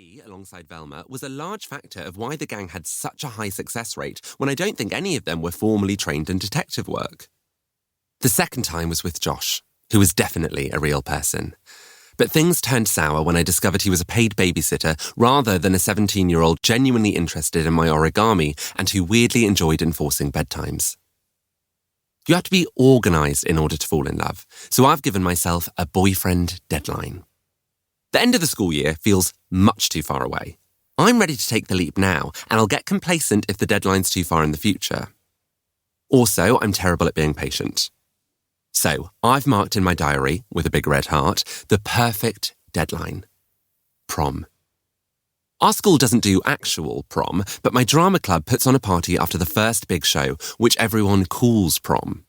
He, alongside Velma, was a large factor of why the gang had such a high success rate when I don't think any of them were formally trained in detective work. The second time was with Josh, who was definitely a real person. But things turned sour when I discovered he was a paid babysitter rather than a 17-year-old genuinely interested in my origami and who weirdly enjoyed enforcing bedtimes. You have to be organised in order to fall in love, so I've given myself a boyfriend deadline. The end of the school year feels much too far away. I'm ready to take the leap now, and I'll get complacent if the deadline's too far in the future. Also, I'm terrible at being patient. So, I've marked in my diary, with a big red heart, the perfect deadline. Prom. Our school doesn't do actual prom, but my drama club puts on a party after the first big show, which everyone calls prom.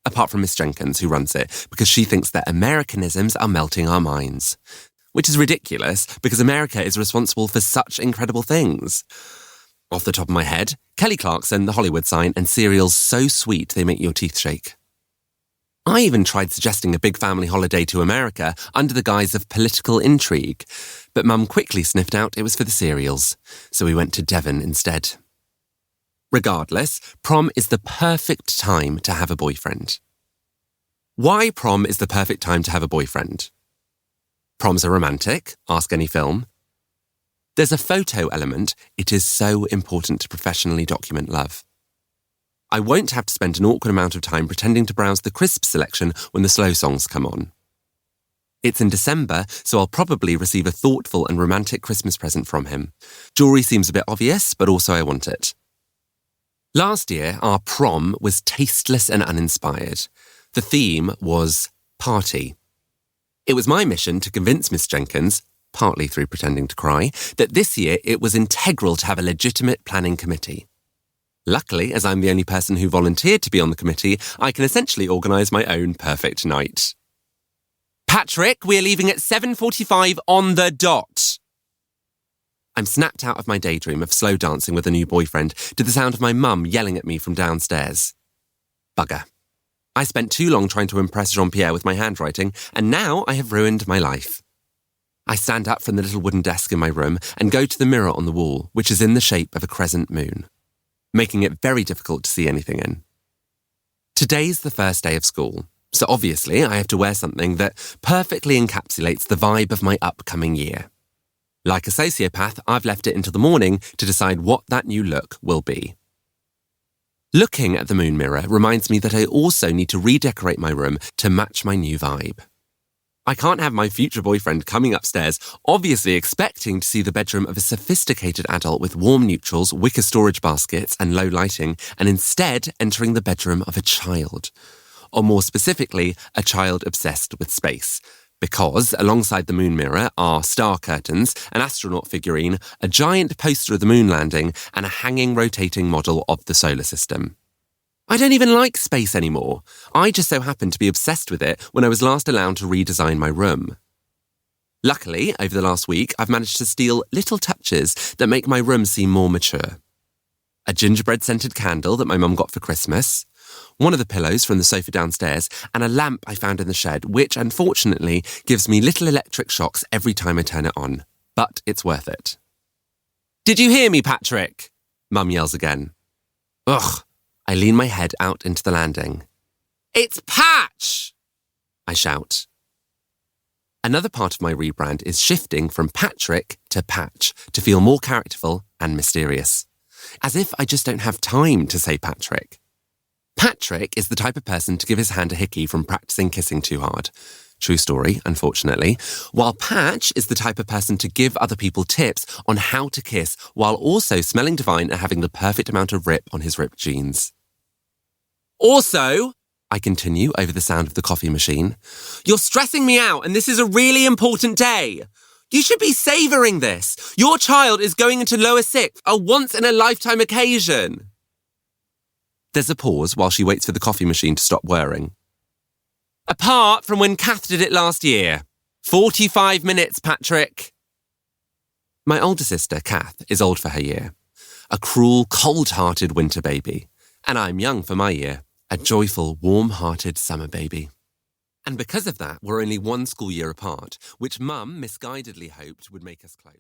Apart from Miss Jenkins, who runs it, because she thinks that Americanisms are melting our minds. Which is ridiculous, because America is responsible for such incredible things. Off the top of my head, Kelly Clarkson, the Hollywood sign, and cereals so sweet they make your teeth shake. I even tried suggesting a big family holiday to America under the guise of political intrigue, but Mum quickly sniffed out it was for the cereals, so we went to Devon instead. Regardless, prom is the perfect time to have a boyfriend. Why prom is the perfect time to have a boyfriend? Proms are romantic, ask any film. There's a photo element. It is so important to professionally document love. I won't have to spend an awkward amount of time pretending to browse the crisp selection when the slow songs come on. It's in December, so I'll probably receive a thoughtful and romantic Christmas present from him. Jewellery seems a bit obvious, but also I want it. Last year, our prom was tasteless and uninspired. The theme was party. It was my mission to convince Miss Jenkins, partly through pretending to cry, that this year it was integral to have a legitimate planning committee. Luckily, as I'm the only person who volunteered to be on the committee, I can essentially organise my own perfect night. Patrick, we're leaving at 7:45 on the dot. I'm snapped out of my daydream of slow dancing with a new boyfriend to the sound of my mum yelling at me from downstairs. Bugger. I spent too long trying to impress Jean-Pierre with my handwriting, and now I have ruined my life. I stand up from the little wooden desk in my room and go to the mirror on the wall, which is in the shape of a crescent moon, making it very difficult to see anything in. Today's the first day of school, so obviously I have to wear something that perfectly encapsulates the vibe of my upcoming year. Like a sociopath, I've left it into the morning to decide what that new look will be. Looking at the moon mirror reminds me that I also need to redecorate my room to match my new vibe. I can't have my future boyfriend coming upstairs, obviously expecting to see the bedroom of a sophisticated adult with warm neutrals, wicker storage baskets, and low lighting, and instead entering the bedroom of a child. Or more specifically, a child obsessed with space. Because, alongside the moon mirror are star curtains, an astronaut figurine, a giant poster of the moon landing, and a hanging rotating model of the solar system. I don't even like space anymore. I just so happened to be obsessed with it when I was last allowed to redesign my room. Luckily, over the last week, I've managed to steal little touches that make my room seem more mature. A gingerbread-scented candle that my mum got for Christmas, one of the pillows from the sofa downstairs, and a lamp I found in the shed, which, unfortunately, gives me little electric shocks every time I turn it on. But it's worth it. "Did you hear me, Patrick?" Mum yells again. Ugh. I lean my head out into the landing. "It's Patch!" I shout. Another part of my rebrand is shifting from Patrick to Patch to feel more characterful and mysterious. As if I just don't have time to say Patrick. Patrick is the type of person to give his hand a hickey from practicing kissing too hard. True story, unfortunately. While Patch is the type of person to give other people tips on how to kiss while also smelling divine and having the perfect amount of rip on his ripped jeans. "Also," I continue over the sound of the coffee machine, "you're stressing me out and this is a really important day. You should be savouring this. Your child is going into lower sixth, a once-in-a-lifetime occasion." There's a pause while she waits for the coffee machine to stop whirring. "Apart from when Kath did it last year. 45 minutes, Patrick." My older sister, Kath, is old for her year. A cruel, cold-hearted winter baby. And I'm young for my year. A joyful, warm-hearted summer baby. And because of that, we're only one school year apart, which Mum misguidedly hoped would make us close.